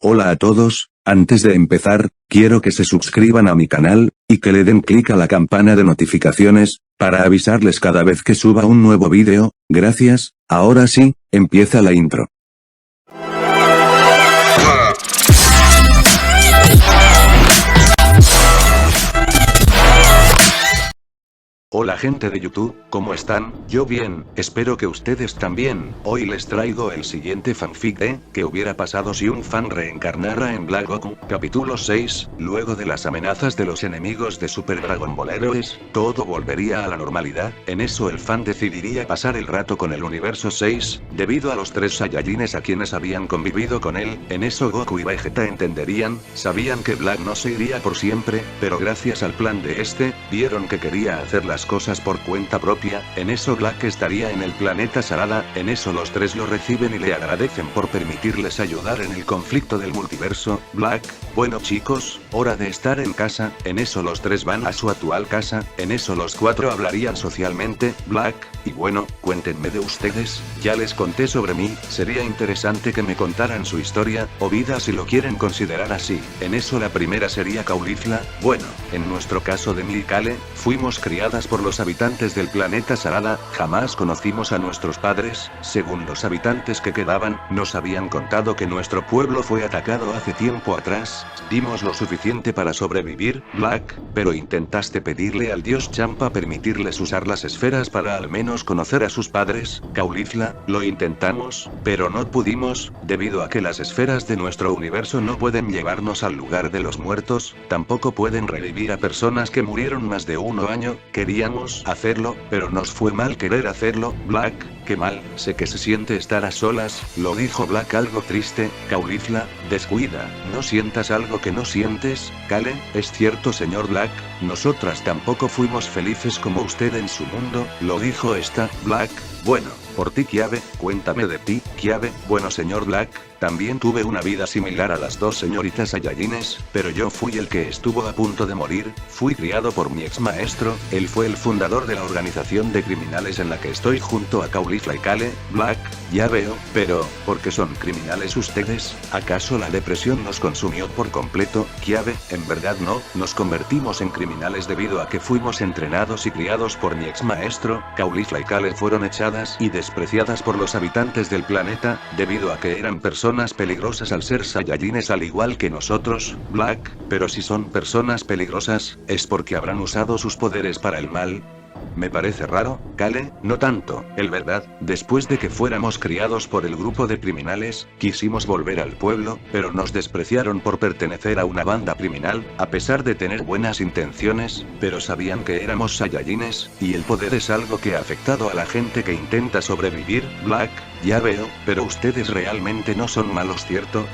Hola a todos, antes de empezar, quiero que se suscriban a mi canal, y que le den clic a la campana de notificaciones, para avisarles cada vez que suba un nuevo vídeo. Gracias. Ahora sí, empieza la intro. Hola gente de YouTube, ¿cómo están? Yo bien, espero que ustedes también. Hoy les traigo el siguiente fanfic de ¿qué hubiera pasado si un fan reencarnara en Black Goku? Capítulo 6, luego de las amenazas de los enemigos de Super Dragon Ball Heroes, todo volvería a la normalidad. En eso el fan decidiría pasar el rato con el universo 6, debido a los 3 Saiyajines a quienes habían convivido con él. En eso Goku y Vegeta entenderían, sabían que Black no se iría por siempre, pero gracias al plan de este, vieron que quería hacer las cosas por cuenta propia. En eso Black estaría en el planeta Sarada. En eso los 3 lo reciben y le agradecen por permitirles ayudar en el conflicto del multiverso. Black: bueno chicos, hora de estar en casa. En eso los 3 van a su actual casa. En eso los 4 hablarían socialmente. Black: y bueno, cuéntenme de ustedes, ya les conté sobre mí, sería interesante que me contaran su historia, o vida si lo quieren considerar así. En eso la primera sería Caulifla: bueno, en nuestro caso de Mii y Kale, fuimos criadas por los habitantes del planeta Sarada, jamás conocimos a nuestros padres. Según los habitantes que quedaban, nos habían contado que nuestro pueblo fue atacado hace tiempo atrás. Dimos lo suficiente para sobrevivir, Black, pero intentaste pedirle al dios Champa permitirles usar las esferas para al menos conocer a sus padres. Caulifla: lo intentamos, pero no pudimos, debido a que las esferas de nuestro universo no pueden llevarnos al lugar de los muertos, tampoco pueden revivir a personas que murieron más de 1 año. Queríamos hacerlo, pero nos fue mal querer hacerlo. Black: qué mal, sé que se siente estar a solas, lo dijo Black algo triste. Caulifla: descuida, no sientas algo que no sientes. Kale: es cierto señor Black, nosotras tampoco fuimos felices como usted en su mundo, lo dijo esta. Black: bueno, por ti Kiabe, cuéntame de ti. Kiabe: bueno señor Black, también tuve una vida similar a las 2 señoritas Saiyajines, pero yo fui el que estuvo a punto de morir. Fui criado por mi ex maestro, él fue el fundador de la organización de criminales en la que estoy junto a Caulifla y Kale. Black: ya veo, pero, ¿por qué son criminales ustedes? ¿Acaso la depresión nos consumió por completo? Kiabe: en verdad no, nos convertimos en criminales debido a que fuimos entrenados y criados por mi ex maestro. Caulifla y Kale fueron echadas y despreciadas por los habitantes del planeta, debido a que eran personas peligrosas al ser Saiyajines al igual que nosotros. Black: pero si son personas peligrosas, ¿es porque habrán usado sus poderes para el mal? Me parece raro. Kale: no tanto, el verdad, después de que fuéramos criados por el grupo de criminales, quisimos volver al pueblo, pero nos despreciaron por pertenecer a una banda criminal, a pesar de tener buenas intenciones, pero sabían que éramos Saiyajines, y el poder es algo que ha afectado a la gente que intenta sobrevivir. Black: ya veo, pero ustedes realmente no son malos, ¿cierto?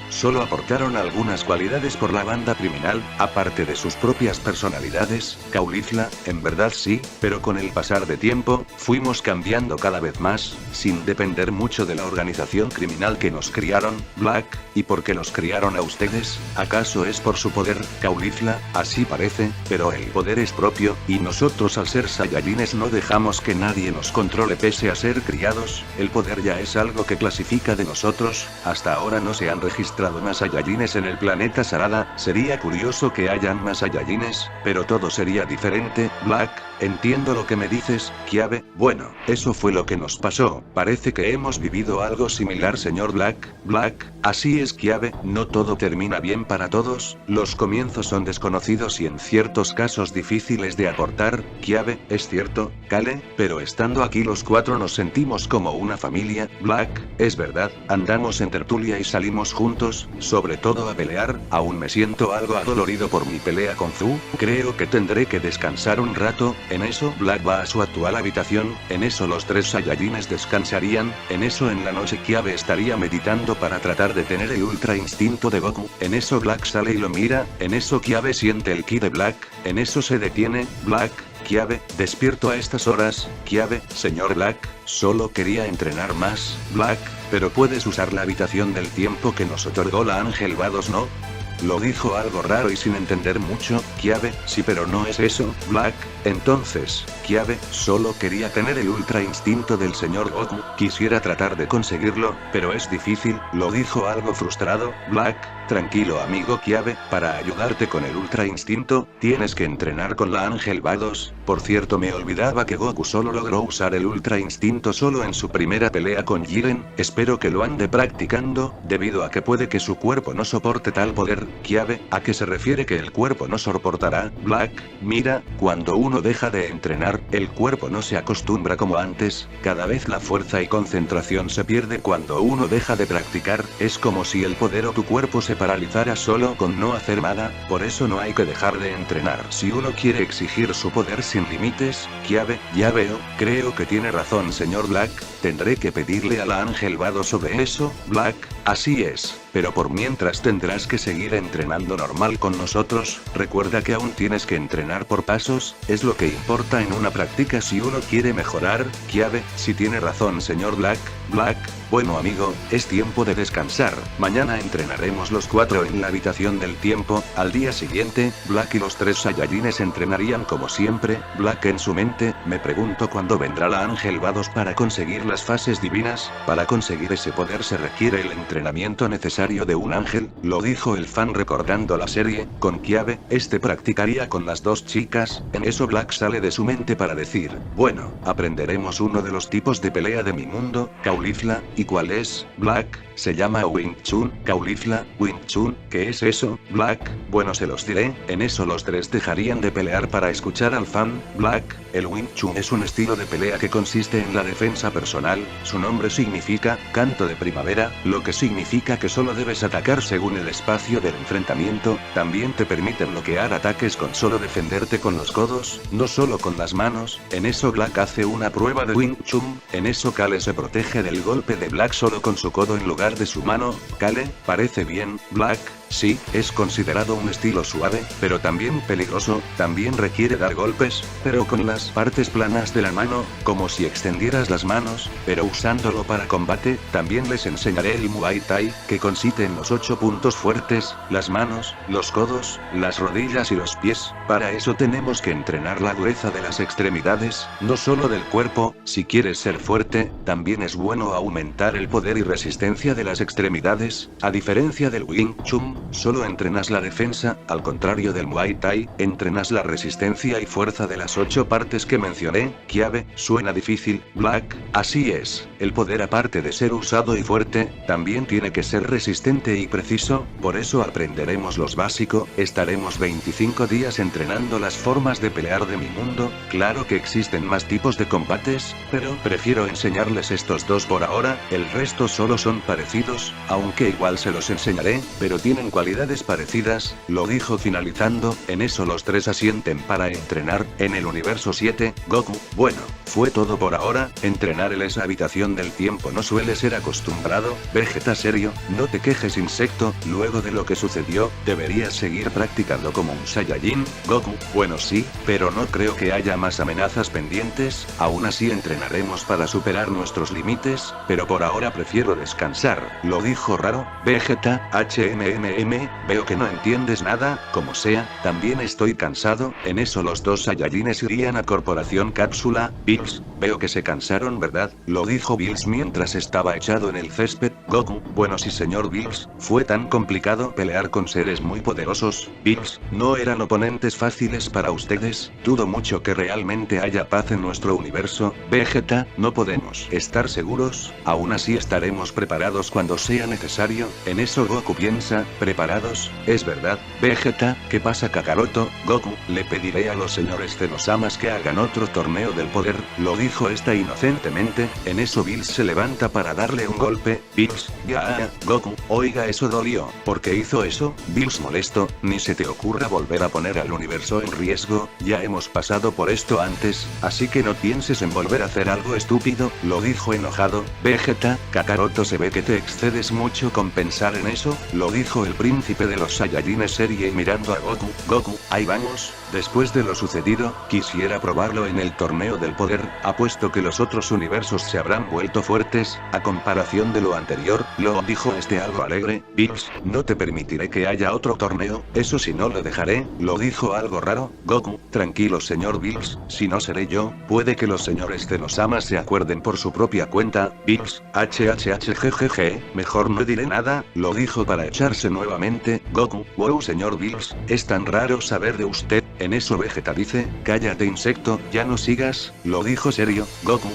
Solo aportaron algunas cualidades por la banda criminal, aparte de sus propias personalidades. Caulifla: en verdad sí, pero con el pasar de tiempo, fuimos cambiando cada vez más, sin depender mucho de la organización criminal que nos criaron. Black: ¿y por qué los criaron a ustedes? ¿Acaso es por su poder? Caulifla: así parece, pero el poder es propio, y nosotros al ser Saiyajines no dejamos que nadie nos controle pese a ser criados. El poder ya es algo que clasifica de nosotros. Hasta ahora no se han registrado más Saiyajines en el planeta Sarada, sería curioso que hayan más Saiyajines, pero todo sería diferente. Black: entiendo lo que me dices, Kiabe. Bueno, eso fue lo que nos pasó, parece que hemos vivido algo similar señor Black. Black: así es Kiabe, no todo termina bien para todos, los comienzos son desconocidos y en ciertos casos difíciles de aportar. Kiabe: es cierto, Kale, pero estando aquí los 4 nos sentimos como una familia. Black: es verdad, andamos en tertulia y salimos juntos, sobre todo a pelear. Aún me siento algo adolorido por mi pelea con Zu, creo que tendré que descansar un rato. En eso Black va a su actual habitación, en eso los 3 Saiyajines descansarían, en eso en la noche Kiabe estaría meditando para tratar de tener el ultra instinto de Goku. En eso Black sale y lo mira, en eso Kiabe siente el ki de Black, en eso se detiene. Black: Kiabe, despierto a estas horas. Kiabe: señor Black, solo quería entrenar más. Black: pero puedes usar la habitación del tiempo que nos otorgó la Ángel Vados, ¿no? lo dijo algo raro y sin entender mucho, Kiabe, sí pero no es eso, Black. Entonces, Kiabe, solo quería tener el ultra instinto del señor Goku, quisiera tratar de conseguirlo, pero es difícil, lo dijo algo frustrado, Black. Tranquilo amigo Kiabe, para ayudarte con el ultra instinto, tienes que entrenar con la Ángel Vados. Por cierto me olvidaba que Goku solo logró usar el ultra instinto solo en su primera pelea con Jiren, espero que lo ande practicando, debido a que puede que su cuerpo no soporte tal poder. Kiabe, ¿a qué se refiere que el cuerpo no soportará? Black, mira, cuando uno deja de entrenar, el cuerpo no se acostumbra como antes, cada vez la fuerza y concentración se pierde cuando uno deja de practicar, es como si el poder o tu cuerpo se paralizara solo con no hacer nada, por eso no hay que dejar de entrenar. Si uno quiere exigir su poder sin límites, Kiabe, ya veo, creo que tiene razón señor Black, tendré que pedirle a la Ángel Vado sobre eso, Black, así es, pero por mientras tendrás que seguir entrenando normal con nosotros, recuerda que aún tienes que entrenar por pasos, es lo que importa en una práctica si uno quiere mejorar, Kiabe, si tiene razón señor Black, bueno amigo, es tiempo de descansar, mañana entrenaremos los 4 en la habitación del tiempo, al día siguiente, Black y los 3 Saiyajines entrenarían como siempre, Black en su mente, me pregunto cuándo vendrá la Ángel Vados para conseguir las fases divinas, para conseguir ese poder se requiere el entrenamiento necesario de un ángel, lo dijo el fan recordando la serie, con Kiabe, practicaría con las 2 chicas, en eso Black sale de su mente para decir, bueno, aprenderemos uno de los tipos de pelea de mi mundo, Caulifla, ¿y cuál es, Black? Se llama Wing Chun, Caulifla, Wing Chun, ¿qué es eso, Black? Bueno se los diré, en eso los 3 dejarían de pelear para escuchar al fan, Black, el Wing Chun es un estilo de pelea que consiste en la defensa personal, su nombre significa, canto de primavera, lo que significa que solo debes atacar según el espacio del enfrentamiento, también te permite bloquear ataques con solo defenderte con los codos, no solo con las manos, en eso Black hace una prueba de Wing Chun, en eso Kale se protege del golpe de Black solo con su codo en lugar de su mano, Kale, parece bien, Black. Sí, es considerado un estilo suave, pero también peligroso, también requiere dar golpes, pero con las partes planas de la mano, como si extendieras las manos, pero usándolo para combate, también les enseñaré el Muay Thai, que consiste en los 8 puntos fuertes, las manos, los codos, las rodillas y los pies, para eso tenemos que entrenar la dureza de las extremidades, no solo del cuerpo, si quieres ser fuerte, también es bueno aumentar el poder y resistencia de las extremidades, a diferencia del Wing Chun, solo entrenas la defensa, al contrario del Muay Thai, entrenas la resistencia y fuerza de las 8 partes que mencioné, Kiabe, suena difícil, Black, así es, el poder aparte de ser usado y fuerte, también tiene que ser resistente y preciso, por eso aprenderemos los básicos, estaremos 25 días entrenando las formas de pelear de mi mundo, claro que existen más tipos de combates, pero prefiero enseñarles estos 2 por ahora, el resto solo son parecidos, aunque igual se los enseñaré, pero tienen cualidades parecidas, lo dijo finalizando, en eso los 3 asienten para entrenar, en el universo 7, Goku, bueno, fue todo por ahora, entrenar en esa habitación del tiempo no suele ser acostumbrado, Vegeta serio, no te quejes insecto, luego de lo que sucedió, deberías seguir practicando como un Saiyajin, Goku, bueno sí, pero no creo que haya más amenazas pendientes, aún así entrenaremos para superar nuestros límites, pero por ahora prefiero descansar, lo dijo raro, Vegeta, veo que no entiendes nada, como sea, también estoy cansado, en eso los 2 Saiyajines irían a Corporación Cápsula, Bills, veo que se cansaron ¿verdad? Lo dijo Bills mientras estaba echado en el césped, Goku, bueno sí señor Bills, fue tan complicado pelear con seres muy poderosos, Bills, no eran oponentes fáciles para ustedes, dudo mucho que realmente haya paz en nuestro universo, Vegeta, no podemos estar seguros, aún así estaremos preparados cuando sea necesario, en eso Goku piensa, ¿preparados? Es verdad, Vegeta, ¿qué pasa Kakaroto? Goku, le pediré a los señores Zenosamas que hagan otro torneo del poder, lo dijo inocentemente, en eso Bills se levanta para darle un golpe, Bills, ya, Goku, oiga eso dolió, ¿por qué hizo eso? Bills molesto, ni se te ocurra volver a poner al universo en riesgo, ya hemos pasado por esto antes, así que no pienses en volver a hacer algo estúpido, lo dijo enojado, Vegeta, Kakaroto se ve que te excedes mucho con pensar en eso, lo dijo el príncipe de los Saiyajines serie y mirando a Goku, Goku, ahí vamos, después de lo sucedido, quisiera probarlo en el torneo del poder, Apuesto que los otros universos se habrán vuelto fuertes, a comparación de lo anterior, lo dijo este algo alegre. Bills, no te permitiré que haya otro torneo, eso sí no lo dejaré, lo dijo algo raro. Goku, tranquilo señor Bills, si no seré yo, puede que los señores de los amas se acuerden por su propia cuenta. Bills, hhhggg, mejor no diré nada, lo dijo para echarse nuevamente. Goku, wow señor Bills, es tan raro saber de usted. En eso Vegeta dice, cállate insecto, ya no sigas, lo dijo serio. Goku,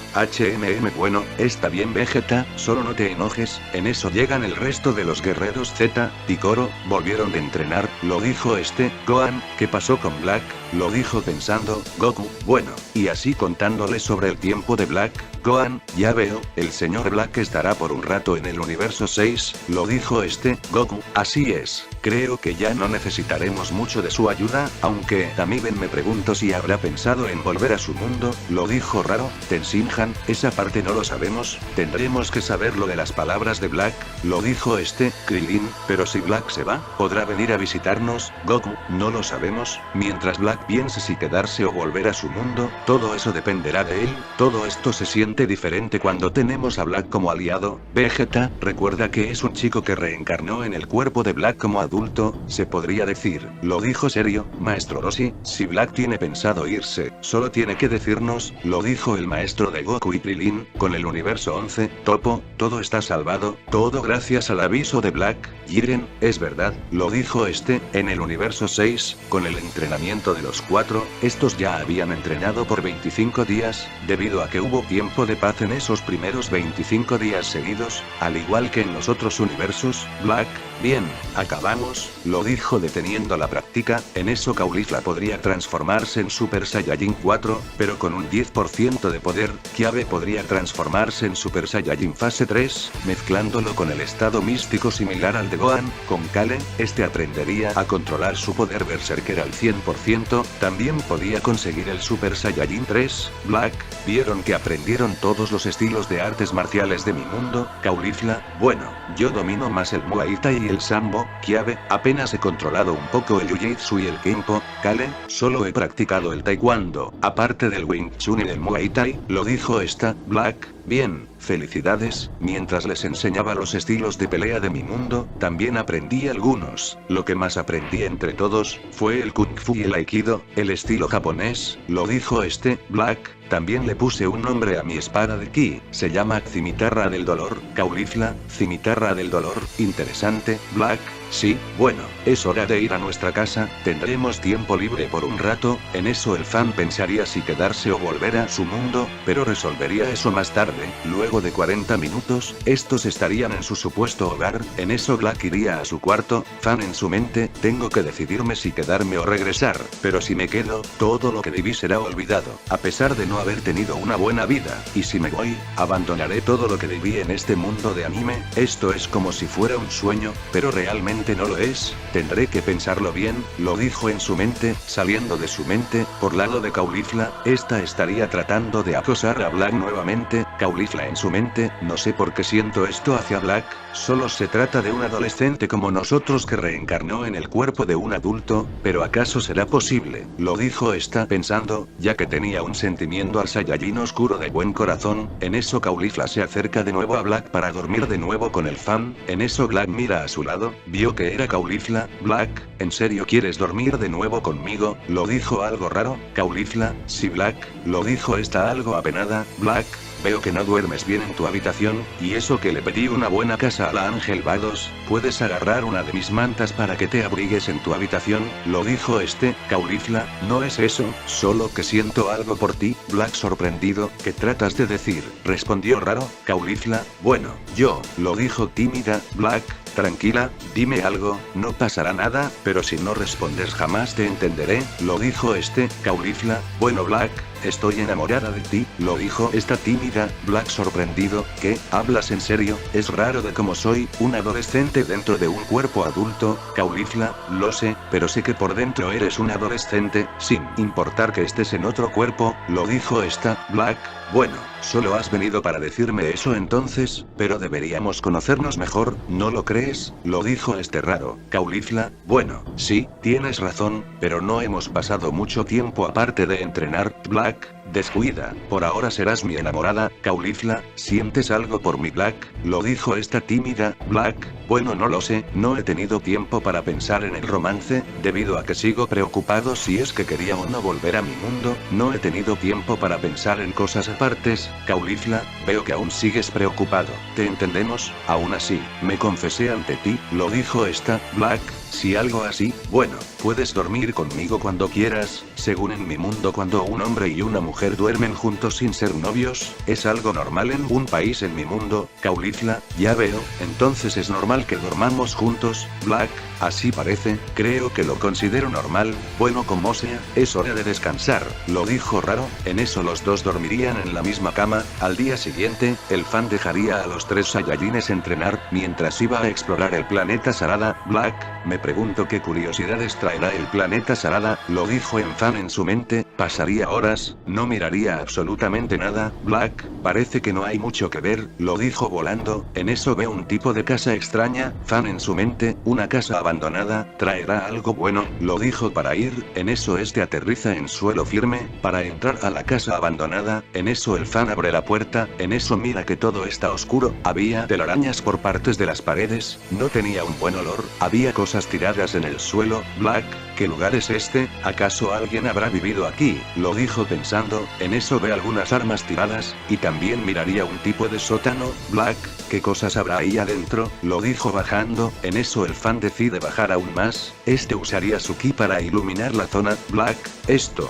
bueno, está bien Vegeta, solo no te enojes. En eso llegan el resto de los guerreros Z, Picoro, volvieron de entrenar, lo dijo este. Gohan, ¿qué pasó con Black? Lo dijo pensando. Goku, bueno, y así contándole sobre el tiempo de Black. Gohan, ya veo, el señor Black estará por un rato en el universo 6, lo dijo este. Goku, así es, creo que ya no necesitaremos mucho de su ayuda, aunque también me pregunto si habrá pensado en volver a su mundo, lo dijo raro. Tenshinhan, esa parte no lo sabemos, tendremos que saber lo de las palabras de Black, lo dijo este. Krillin, pero si Black se va, ¿podrá venir a visitarnos? Goku, no lo sabemos, mientras Black piense si quedarse o volver a su mundo, todo eso dependerá de él, todo esto se siente diferente cuando tenemos a Black como aliado. Vegeta, recuerda que es un chico que reencarnó en el cuerpo de Black como adulto, se podría decir, lo dijo serio. Maestro Roshi, si Black tiene pensado irse, solo tiene que decirnos, lo dijo el maestro de Goku y Krillin. Con el universo 11, Topo, todo está salvado, todo gracias al aviso de Black. Jiren, es verdad, lo dijo este. En el universo 6, con el entrenamiento de los 4, estos ya habían entrenado por 25 días, debido a que hubo tiempo de paz en esos primeros 25 días seguidos, al igual que en los otros universos. Black, bien, acabamos, lo dijo deteniendo la práctica. En eso Caulifla podría transformarse en Super Saiyajin 4, pero con un 10% de poder. Kiabe podría transformarse en Super Saiyajin fase 3, mezclándolo con el estado místico similar al de Gohan. Con Kale, este aprendería a controlar su poder Berserker al 100%, también podía conseguir el Super Saiyajin 3. Black, vieron que aprendieron todos los estilos de artes marciales de mi mundo. Caulifla, bueno, yo domino más el Muay Thai y el Sambo. Kiabe, apenas he controlado un poco el Jiu-Jitsu y el Kenpo. Kale, solo he practicado el Taekwondo, aparte del Wing Chun y del Muay Thai, lo dijo esta. Black, bien, felicidades, mientras les enseñaba los estilos de pelea de mi mundo, también aprendí algunos. Lo que más aprendí entre todos, fue el Kung Fu y el Aikido, el estilo japonés, lo dijo este. Black, también le puse un nombre a mi espada de ki, se llama Cimitarra del Dolor. Caulifla, Cimitarra del Dolor, interesante. Black, sí, bueno, es hora de ir a nuestra casa, tendremos tiempo libre por un rato. En eso el fan pensaría si quedarse o volver a su mundo, pero resolvería eso más tarde. Luego de 40 minutos, estos estarían en su supuesto hogar. En eso Black iría a su cuarto. Fan en su mente, tengo que decidirme si quedarme o regresar, pero si me quedo, todo lo que viví será olvidado, a pesar de no haber tenido una buena vida, y si me voy, abandonaré todo lo que viví en este mundo de anime. Esto es como si fuera un sueño, pero realmente no lo es, tendré que pensarlo bien, lo dijo en su mente. Saliendo de su mente, por lado de Caulifla, esta estaría tratando de acosar a Black nuevamente. Caulifla en su mente, no sé por qué siento esto hacia Black, solo se trata de un adolescente como nosotros que reencarnó en el cuerpo de un adulto, pero ¿acaso será posible? Lo dijo esta pensando, ya que tenía un sentimiento al Saiyajin oscuro de buen corazón. En eso Caulifla se acerca de nuevo a Black para dormir de nuevo con el fan. En eso Black mira a su lado, vio que era Caulifla. Black, ¿en serio quieres dormir de nuevo conmigo? Lo dijo algo raro. Caulifla, sí Black, lo dijo esta algo apenada. Black, veo que no duermes bien en tu habitación, y eso que le pedí una buena casa a la Ángel Vados, ¿puedes agarrar una de mis mantas para que te abrigues en tu habitación? Lo dijo este. Caulifla, no es eso, solo que siento algo por ti. Black sorprendido, ¿qué tratas de decir? Respondió raro. Caulifla, bueno, yo, lo dijo tímida. Black, tranquila, dime algo, no pasará nada, pero si no respondes jamás te entenderé, lo dijo este. Caulifla, bueno Black, estoy enamorada de ti, lo dijo esta tímida. Black sorprendido, ¿qué? ¿Hablas en serio? Es raro de cómo soy, un adolescente dentro de un cuerpo adulto. Caulifla, lo sé, pero sé que por dentro eres un adolescente, sin importar que estés en otro cuerpo, lo dijo esta. Black, Bueno, solo has venido para decirme eso entonces, pero deberíamos conocernos mejor, ¿no lo crees? Lo dijo este raro. Caulifla, bueno, sí, tienes razón, pero no hemos pasado mucho tiempo aparte de entrenar, Black. Descuida, por ahora serás mi enamorada, Caulifla, ¿sientes algo por mi Black? Lo dijo esta tímida, Black, bueno no lo sé, no he tenido tiempo para pensar en el romance, debido a que sigo preocupado si es que quería o no volver a mi mundo, no he tenido tiempo para pensar en cosas apartes, Caulifla, veo que aún sigues preocupado, ¿te entendemos? Aún así, me confesé ante ti, lo dijo esta, Black. Si algo así, bueno, puedes dormir conmigo cuando quieras, según en mi mundo cuando un hombre y una mujer duermen juntos sin ser novios, es algo normal en un país en mi mundo, Caulifla, ya veo, entonces es normal que dormamos juntos, Black, así parece, creo que lo considero normal, bueno como sea, es hora de descansar, lo dijo raro, en eso los dos dormirían en la misma cama, al día siguiente, el fan dejaría a los tres Saiyajines entrenar, mientras iba a explorar el planeta Sarada, Black, me pregunto qué curiosidades traerá el planeta Sarada, lo dijo en fan en su mente, pasaría horas, no miraría absolutamente nada, Black, parece que no hay mucho que ver, lo dijo volando, en eso ve un tipo de casa extraña, fan en su mente, una casa abandonada, traerá algo bueno, lo dijo para ir, en eso este aterriza en suelo firme, para entrar a la casa abandonada, en eso el fan abre la puerta, en eso mira que todo está oscuro, había telarañas por partes de las paredes, no tenía un buen olor, había cosas tiradas en el suelo, Black, ¿qué lugar es este? ¿Acaso alguien habrá vivido aquí? Lo dijo pensando, en eso ve algunas armas tiradas, y también miraría un tipo de sótano, Black, ¿qué cosas habrá ahí adentro? Lo dijo bajando, en eso el fan decide bajar aún más, este usaría su ki para iluminar la zona, Black, esto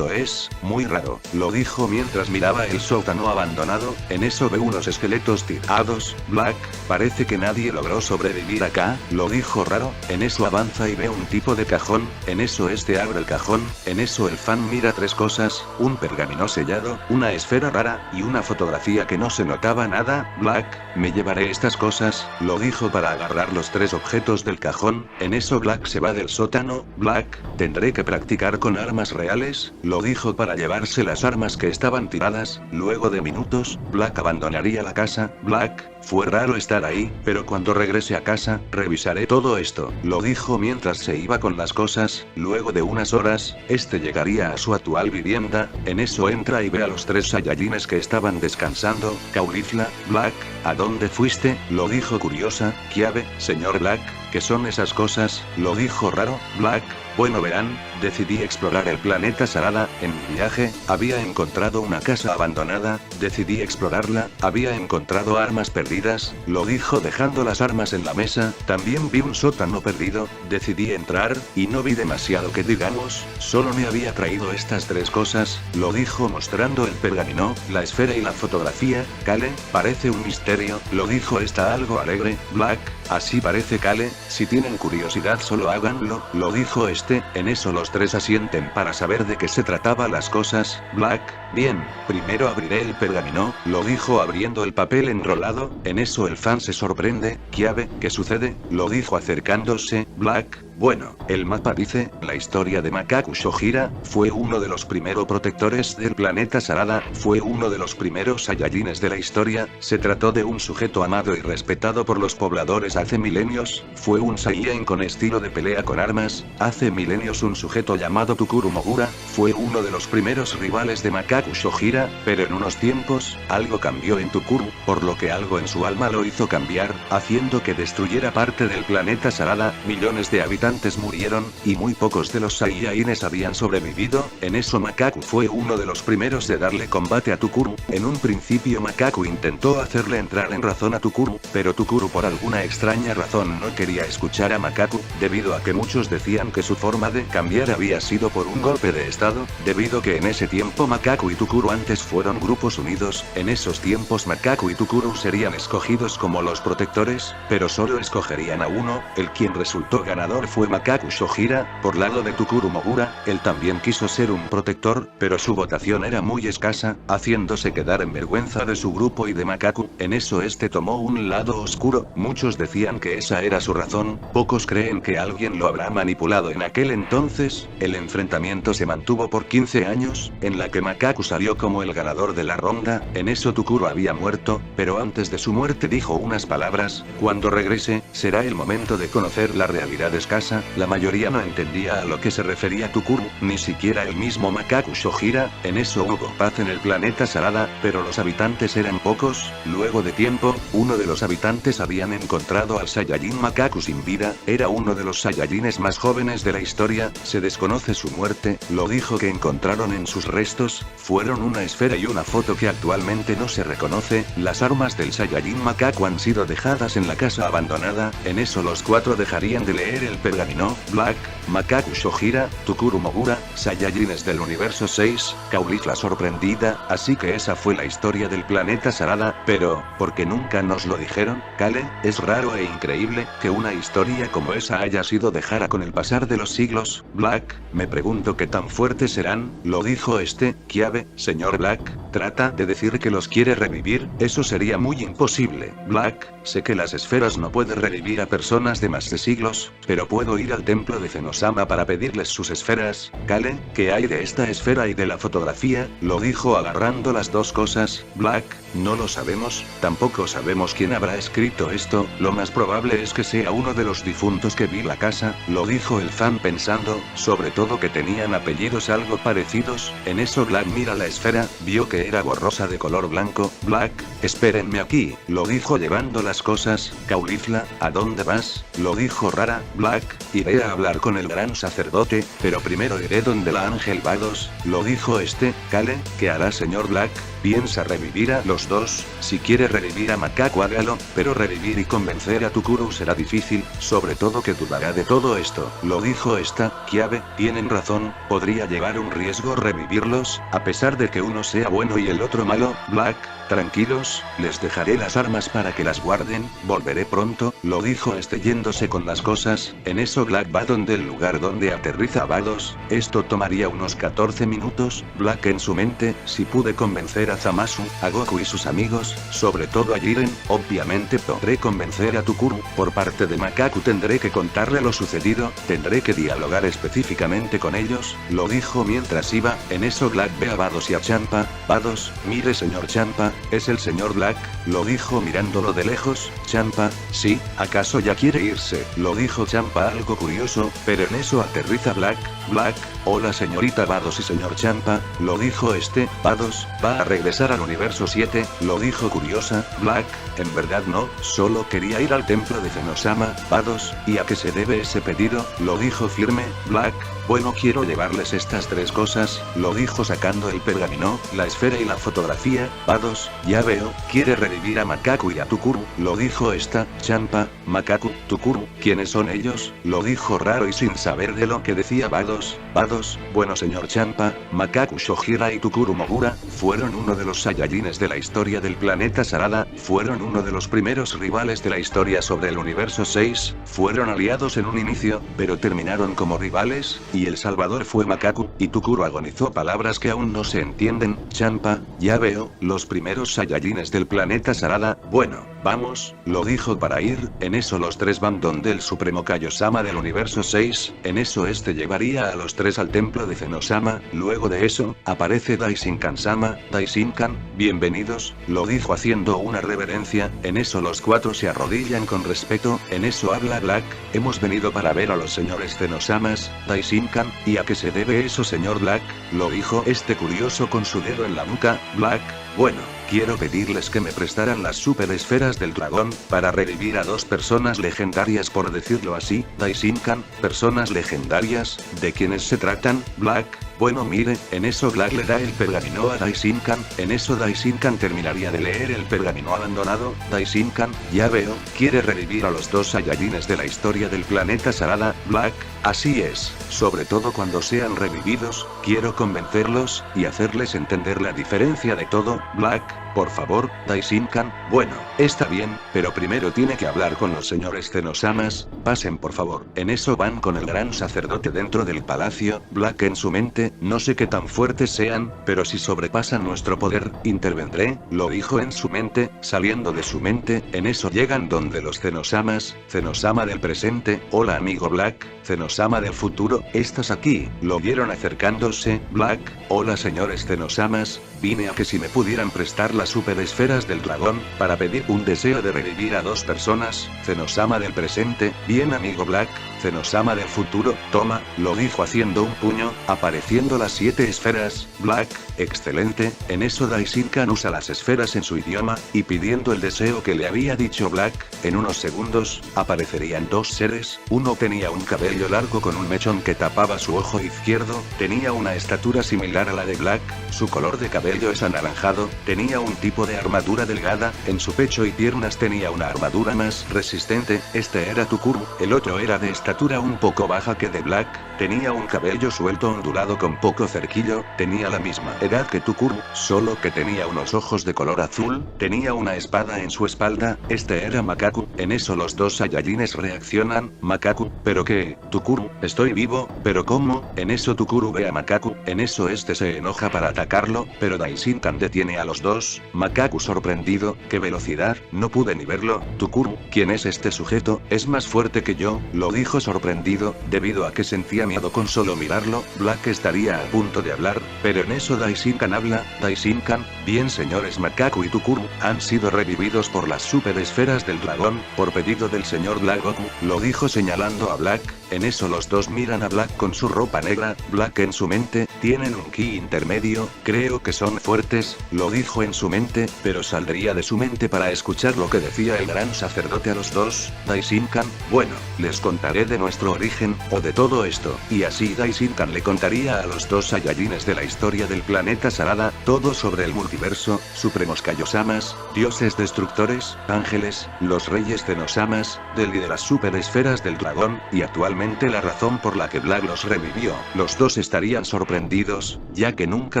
es, muy raro, lo dijo mientras miraba el sótano abandonado, en eso ve unos esqueletos tirados, Black, parece que nadie logró sobrevivir acá, lo dijo raro, en eso avanza y ve un tipo de cajón, en eso este abre el cajón, en eso el fan mira tres cosas, un pergamino sellado, una esfera rara, y una fotografía que no se notaba nada, Black, me llevaré estas cosas, lo dijo para agarrar los tres objetos del cajón, en eso Black se va del sótano, Black, tendré que practicar con armas reales, lo dijo para llevarse las armas que estaban tiradas, luego de minutos, Black abandonaría la casa, Black, fue raro estar ahí, pero cuando regrese a casa, revisaré todo esto, lo dijo mientras se iba con las cosas, luego de unas horas, este llegaría a su actual vivienda, en eso entra y ve a los tres Saiyajines que estaban descansando, Caulifla, Black, ¿a dónde fuiste? Lo dijo curiosa, Kiabe, señor Black, ¿qué son esas cosas? Lo dijo raro, Black, bueno verán, decidí explorar el planeta Sarada, en mi viaje, había encontrado una casa abandonada, decidí explorarla, había encontrado armas perdidas, lo dijo dejando las armas en la mesa, también vi un sótano perdido, decidí entrar, y no vi demasiado que digamos, solo me había traído estas tres cosas, lo dijo mostrando el pergamino, la esfera y la fotografía, Kale, parece un misterio, lo dijo está algo alegre, Black, así parece Kale, si tienen curiosidad solo háganlo, lo dijo en eso los tres asienten para saber de qué se trataba las cosas, Black, bien, primero abriré el pergamino, lo dijo abriendo el papel enrolado, en eso el fan se sorprende, Kiabe, ¿qué sucede? Lo dijo acercándose, Black, bueno, el mapa dice, la historia de Makaku Shojira, fue uno de los primeros protectores del planeta Sarada, fue uno de los primeros Saiyajines de la historia, se trató de un sujeto amado y respetado por los pobladores hace milenios, fue un Saiyan con estilo de pelea con armas, hace milenios un sujeto llamado Tukuru Mogura, fue uno de los primeros rivales de Makaku Shojira, pero en unos tiempos, algo cambió en Tukuru, por lo que algo en su alma lo hizo cambiar, haciendo que destruyera parte del planeta Sarada, millones de habitantes murieron, y muy pocos de los Saiyajines habían sobrevivido, en eso Makaku fue uno de los primeros de darle combate a Tukuru, en un principio Makaku intentó hacerle entrar en razón a Tukuru, pero Tukuru por alguna extraña razón no quería escuchar a Makaku, debido a que muchos decían que su forma de cambiar había sido por un golpe de estado, debido que en ese tiempo Makaku y Tukuru antes fueron grupos unidos, en esos tiempos Makaku y Tukuru serían escogidos como los protectores, pero solo escogerían a uno, el quien resultó ganador fue Makaku Shojira, por lado de Tukuru Mogura, él también quiso ser un protector, pero su votación era muy escasa, haciéndose quedar en vergüenza de su grupo y de Makaku. En eso este tomó un lado oscuro, muchos decían que esa era su razón, pocos creen que alguien lo habrá manipulado en aquel entonces. El enfrentamiento se mantuvo por 15 años, en la que Makaku salió como el ganador de la ronda. En eso Tukuru había muerto, pero antes de su muerte dijo unas palabras: cuando regrese, será el momento de conocer la realidad escasa. La mayoría no entendía a lo que se refería Tukuru, ni siquiera el mismo Makaku Shojira. En eso hubo paz en el planeta Sarada, pero los habitantes eran pocos. Luego de tiempo, uno de los habitantes habían encontrado al Saiyajin Makaku sin vida, era uno de los Saiyajines más jóvenes de la historia, se desconoce su muerte. Lo dijo que encontraron en sus restos, fueron una esfera y una foto que actualmente no se reconoce. Las armas del Saiyajin Makaku han sido dejadas en la casa abandonada. En eso los cuatro dejarían de leer el pergamino. Black, Makaku Shojira, Tukuru Mogura, Saiyajines del universo 6, Caulifla sorprendida. Así que esa fue la historia del planeta Sarada, pero, ¿por qué nunca nos lo dijeron? Kale, es raro e increíble que una historia como esa haya sido dejada con el pasar de los siglos. Black, me pregunto qué tan fuertes serán. Lo dijo este, Kiabe. Señor Black, trata de decir que los quiere revivir, eso sería muy imposible. Black, sé que las esferas no pueden revivir a personas de más de siglos, pero puedo ir al templo de Zenosama para pedirles sus esferas. Kale, ¿qué hay de esta esfera y de la fotografía? Lo dijo agarrando las dos cosas. Black, no lo sabemos, tampoco sabemos quién habrá escrito esto, lo más probable es que sea uno de los difuntos que vi la casa. Lo dijo el fan pensando, sobre todo que tenían apellidos algo parecidos. En eso Black mira la esfera, vio que era borrosa de color blanco. Black, espérenme aquí, lo dijo llevando las cosas. Caulifla, ¿a dónde vas? Lo dijo Rara. Black, iré a hablar con el gran sacerdote, pero primero iré donde la Ángel Vados. Lo dijo este, Kale, ¿qué hará señor Black? Piensa revivir a los dos, si quiere revivir a Makaku hágalo, pero revivir y convencer a Tukuru será difícil, sobre todo que dudará de todo esto. Lo dijo esta, Kiabe, tienen razón, podría llevar un riesgo revivirlos, a pesar de que uno sea bueno y el otro malo. Black, tranquilos, les dejaré las armas para que las guarden, volveré pronto. Lo dijo este yéndose con las cosas. En eso Black va donde el lugar donde aterriza Vados, esto tomaría unos 14 minutos. Black en su mente, si pude convencer a Zamasu, a Goku y sus amigos, sobre todo a Jiren, obviamente podré convencer a Tukuru. Por parte de Makaku tendré que contarle lo sucedido, tendré que dialogar específicamente con ellos. Lo dijo mientras iba. En eso Black ve a Vados y a Champa. Vados, mire señor Champa, es el señor Black. Lo dijo mirándolo de lejos. Champa, sí, ¿acaso ya quiere irse? Lo dijo Champa algo curioso, pero en eso aterriza Black. Black, hola señorita Vados y señor Champa. Lo dijo este, Vados, va a regresar al universo 7, lo dijo curiosa. Black, en verdad no, solo quería ir al templo de Zenosama. Vados, ¿y a qué se debe ese pedido? Lo dijo firme. Black, bueno, quiero llevarles estas tres cosas. Lo dijo sacando el pergamino, la esfera y la fotografía. Vados, ya veo, quiere revivir a Makaku y a Tukuru. Lo dijo esta, Champa. Makaku, Tukuru, ¿quiénes son ellos? Lo dijo raro y sin saber de lo que decía Vados. Vados, bueno señor Champa, Makaku Shojira y Tukuru Mogura, fueron uno de los Saiyajines de la historia del planeta Sarada, fueron uno de los primeros rivales de la historia sobre el universo 6, fueron aliados en un inicio, pero terminaron como rivales, y el salvador fue Makaku, y Tukuru agonizó palabras que aún no se entienden. Champa, ya veo, los primeros Saiyajines del planeta Sarada, bueno, vamos, lo dijo para ir. En eso los tres van donde el supremo Kaiosama del universo 6, en eso este llevaría a los tres al templo de Zenosama. Luego de eso, aparece Daishinkan-sama. Daishinkan, bienvenidos, lo dijo haciendo una reverencia. En eso los cuatro se arrodillan con respeto. En eso habla Black, hemos venido para ver a los señores Zenosamas. Daishinkan, ¿y a qué se debe eso señor Black? Lo dijo este curioso con su dedo en la nuca. Black, bueno, quiero pedirles que me prestaran las super esferas del dragón, para revivir a dos personas legendarias por decirlo así. Daishinkan, personas legendarias, ¿de quiénes se tratan? Black, bueno mire, en eso Black le da el pergamino a Daishinkan, en eso Daishinkan terminaría de leer el pergamino abandonado. Daishinkan, ya veo, quiere revivir a los dos Saiyajines de la historia del planeta Sarada. Black, Así es, sobre todo cuando sean revividos, quiero convencerlos, y hacerles entender la diferencia de todo. Black, por favor, Daishinkan. Bueno, está bien, pero primero tiene que hablar con los señores Zenosamas. Pasen por favor. En eso van con el gran sacerdote dentro del palacio. Black en su mente, no sé qué tan fuertes sean, pero si sobrepasan nuestro poder, intervendré, lo dijo en su mente, saliendo de su mente. En eso llegan donde los Zenosamas. Zenosama del presente, hola amigo Black. Zenosama del futuro, ¿estás aquí? Lo vieron acercándose. Black, hola señores Zenosamas, vine a que si me pudieran prestar las super esferas del dragón, para pedir un deseo de revivir a 2 personas. Zenosama del presente, bien amigo Black. Zenosama del futuro, toma, lo dijo haciendo un puño, apareciendo las 7 esferas. Black, excelente. En eso Daishinkan usa las esferas en su idioma, y pidiendo el deseo que le había dicho Black, en unos segundos, aparecerían 2 seres. Uno tenía un cabello largo con un mechón que tapaba su ojo izquierdo, tenía una estatura similar a la de Black, su color de cabello es anaranjado, tenía un tipo de armadura delgada, en su pecho y piernas tenía una armadura más resistente. Este era Tukuru, el otro era de estatura un poco baja que de Black, tenía un cabello suelto ondulado con poco cerquillo, tenía la misma edad que Tukuru, solo que tenía unos ojos de color azul, tenía una espada en su espalda. Este era Makaku. En eso los 2 Saiyajines reaccionan. Makaku, ¿pero qué? Tukuru, estoy vivo, ¿pero cómo? En eso Tukuru ve a Makaku, en eso este se enoja para atacarlo, pero Daishinkan detiene a los 2. Makaku sorprendido, ¿qué velocidad? No pude ni verlo. Tukuru, ¿quién es este sujeto? Es más fuerte que yo, lo dijo sorprendido, debido a que sentía miedo con solo mirarlo. Black estaría a punto de hablar, pero en eso Daishinkan habla. Daishinkan, bien señores Makaku y Tukuru, han sido revividos por las super esferas del dragón, por pedido del señor Black Goku, lo dijo señalando a Black. En eso los 2 miran a Black con su ropa negra. Black en su mente, tienen un ki intermedio, creo que son fuertes, lo dijo en su mente, pero saldría de su mente para escuchar lo que decía el gran sacerdote a los 2. Daishinkan, bueno, les contaré de nuestro origen, o de todo esto, y así Daishinkan le contaría a los 2 Saiyajines de la historia del planeta Sarada, todo sobre el multiverso, supremos Kaiosamas, dioses destructores, ángeles, los reyes Zenosamas, del y de las super esferas del dragón, y actualmente la razón por la que Black los revivió. Los 2 estarían sorprendidos, ya que nunca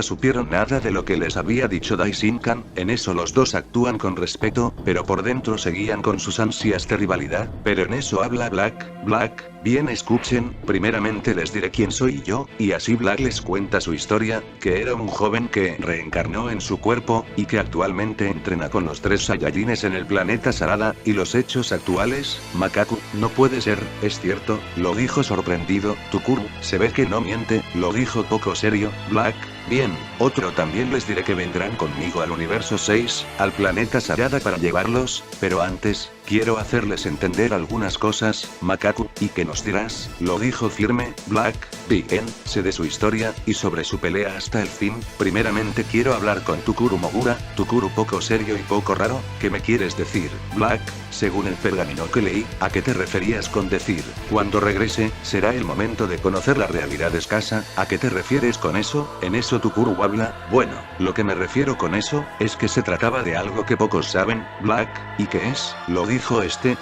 supieron nada de lo que les había dicho Daishinkan. En eso los 2 actúan con respeto, pero por dentro seguían con sus ansias de rivalidad. Pero en eso habla Black. Black, bien escuchen, primeramente les diré quién soy yo, y así Black les cuenta su historia, que era un joven que reencarnó en su cuerpo, y que actualmente entrena con los 3 Saiyajines en el planeta Sarada, y los hechos actuales. Makaku, no puede ser, es cierto, lo dijo sorprendido. Tukuru, se ve que no miente, lo dijo poco serio. Black, bien, otro también les diré que vendrán conmigo al universo 6, al planeta Sarada para llevarlos, pero antes, quiero hacerles entender algunas cosas. Makaku, ¿y qué nos dirás? Lo dijo firme. Black, bien, sé de su historia, y sobre su pelea hasta el fin. Primeramente quiero hablar con Tukuru Mogura. Tukuru poco serio y poco raro, ¿qué me quieres decir? Black, según el pergamino que leí, ¿a qué te referías con decir? Cuando regrese, será el momento de conocer la realidad escasa, ¿a qué te refieres con eso? En eso Tukuru habla, bueno, lo que me refiero con eso, es que se trataba de algo que pocos saben. Black, ¿y qué es? Lo dijo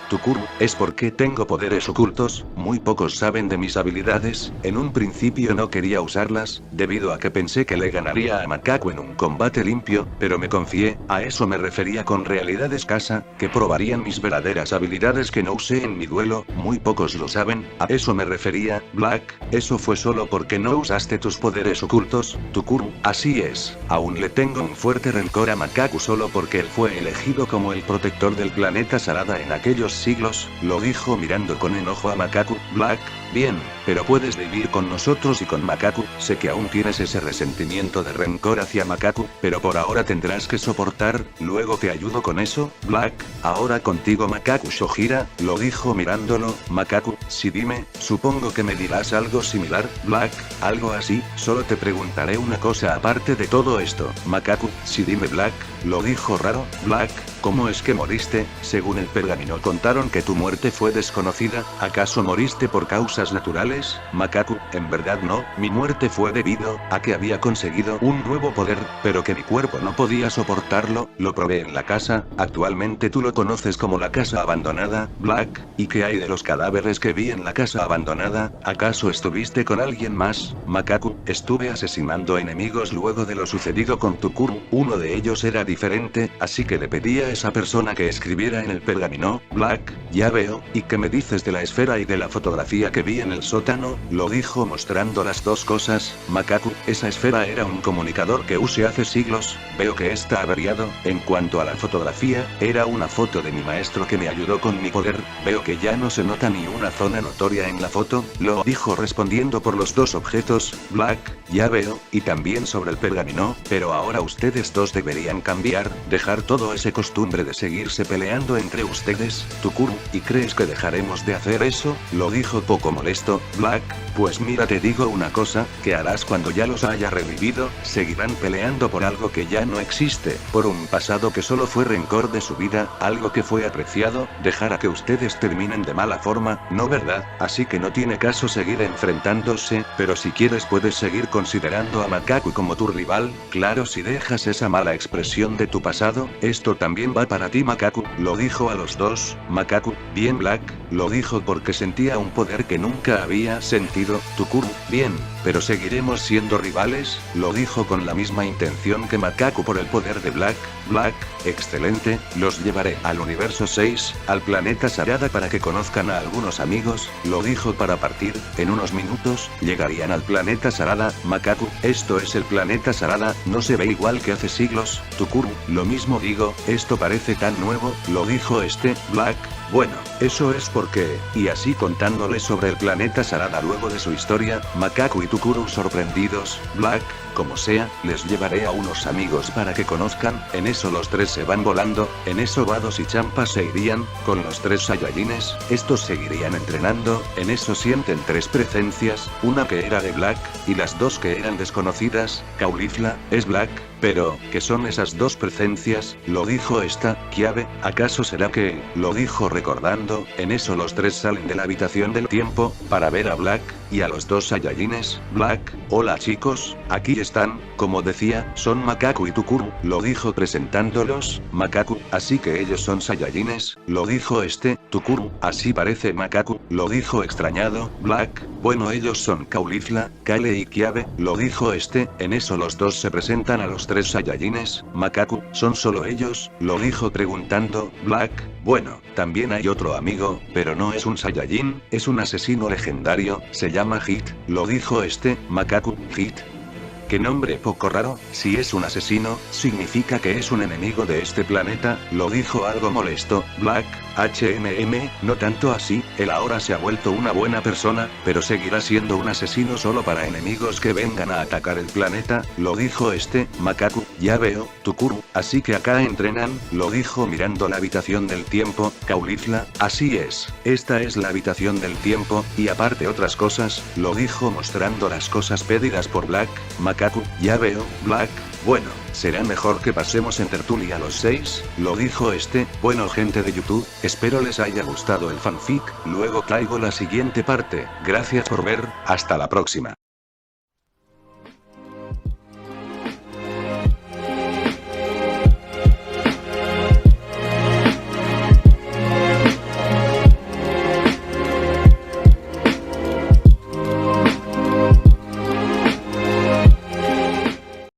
Tukuru, es porque tengo poderes ocultos, muy pocos saben de mis habilidades. En un principio no quería usarlas, debido a que pensé que le ganaría a Makaku en un combate limpio, pero me confié. A eso me refería con realidad escasa, que probarían mis verdaderas habilidades que no usé en mi duelo, muy pocos lo saben, a eso me refería. Black, eso fue solo porque no usaste tus poderes ocultos. Tukuru, así es, aún le tengo un fuerte rencor a Makaku solo porque él fue elegido como el protector del planeta Sarada en aquellos siglos, lo dijo mirando con enojo a Makaku. Black, bien, pero puedes vivir con nosotros y con Makaku, sé que aún tienes ese resentimiento de rencor hacia Makaku, pero por ahora tendrás que soportar, luego te ayudo con eso. Black, ahora contigo Makaku Shojira, lo dijo mirándolo. Makaku, sí dime, supongo que me dirás algo similar. Black, algo así, solo te preguntaré una cosa aparte de todo esto. Makaku, sí dime Black, lo dijo raro. Black, ¿cómo es que moriste? Según el pergamino contaron que tu muerte fue desconocida, ¿acaso moriste por causa causas naturales, Makaku, en verdad no, mi muerte fue debido a que había conseguido un nuevo poder, pero que mi cuerpo no podía soportarlo, lo probé en la casa, actualmente tú lo conoces como la casa abandonada, Black, ¿y qué hay de los cadáveres que vi en la casa abandonada? ¿Acaso estuviste con alguien más, Makaku? Estuve asesinando enemigos luego de lo sucedido con Tukuru, uno de ellos era diferente, así que le pedí a esa persona que escribiera en el pergamino, Black, ya veo, ¿y qué me dices de la esfera y de la fotografía que vi en el sótano? Lo dijo mostrando las dos cosas, Makaku, esa esfera era un comunicador que usé hace siglos, veo que está averiado, en cuanto a la fotografía, era una foto de mi maestro que me ayudó con mi poder, veo que ya no se nota ni una zona notoria en la foto, lo dijo respondiendo por los dos objetos, Black, ya veo, y también sobre el pergamino, pero ahora ustedes dos deberían cambiar, dejar todo ese costumbre de seguirse peleando entre ustedes, Tukuru, ¿y crees que dejaremos de hacer eso? Lo dijo poco molesto, Black, pues mira te digo una cosa, ¿qué harás cuando ya los haya revivido? Seguirán peleando por algo que ya no existe, por un pasado que solo fue rencor de su vida, algo que fue apreciado, dejar a que ustedes terminen de mala forma, ¿no verdad? Así que no tiene caso seguir enfrentándose, pero si quieres puedes seguir considerando a Makaku como tu rival, claro si dejas esa mala expresión de tu pasado, esto también va para ti Makaku, lo dijo a los dos, Makaku, bien Black, lo dijo porque sentía un poder que nunca había sentido, Tukuru, bien, pero seguiremos siendo rivales, lo dijo con la misma intención que Makaku por el poder de Black, Black, excelente, los llevaré al universo 6, al planeta Sarada para que conozcan a algunos amigos, lo dijo para partir, en unos minutos, llegarían al planeta Sarada, Makaku, esto es el planeta Sarada, no se ve igual que hace siglos, Tukuru, lo mismo digo, esto parece tan nuevo, lo dijo Black, bueno, eso es porque, y así contándole sobre el planeta Sarada luego de su historia, Makaku y Tukuru sorprendidos, Black, como sea, les llevaré a unos amigos para que conozcan, en eso los tres se van volando, en eso Vados y Champas se irían, con los tres Saiyajines, estos seguirían entrenando, en eso sienten tres presencias, una que era de Black, y las dos que eran desconocidas, Caulifla, es Black, pero, ¿qué son esas dos presencias? Lo dijo Kiabe, ¿acaso será que? Lo dijo recordando, en eso los tres salen de la habitación del tiempo, para ver a Black, y a los dos Saiyajines, Black, hola chicos, aquí están, como decía, son Makaku y Tukuru, lo dijo presentándolos, Makaku, así que ellos son Saiyajines, lo dijo Tukuru, así parece Makaku, lo dijo extrañado, Black, bueno ellos son Caulifla, Kale y Kiabe, lo dijo en eso los dos se presentan a los tres Saiyajines, Makaku, son solo ellos, lo dijo preguntando, Black, bueno, también hay otro amigo, pero no es un Saiyajin, es un asesino legendario, se llama Hit, lo dijo Makaku, Hit. Qué nombre poco raro, si es un asesino, significa que es un enemigo de este planeta, lo dijo algo molesto, Black, no tanto así, él ahora se ha vuelto una buena persona, pero seguirá siendo un asesino solo para enemigos que vengan a atacar el planeta, lo dijo Makaku, ya veo, Tukuru, así que acá entrenan, lo dijo mirando la habitación del tiempo, Caulifla, así es, esta es la habitación del tiempo, y aparte otras cosas, lo dijo mostrando las cosas pedidas por Black, Makaku, ya veo, Black, bueno, será mejor que pasemos en tertulia los 6, lo dijo bueno gente de YouTube, espero les haya gustado el fanfic, luego traigo la siguiente parte, gracias por ver, hasta la próxima.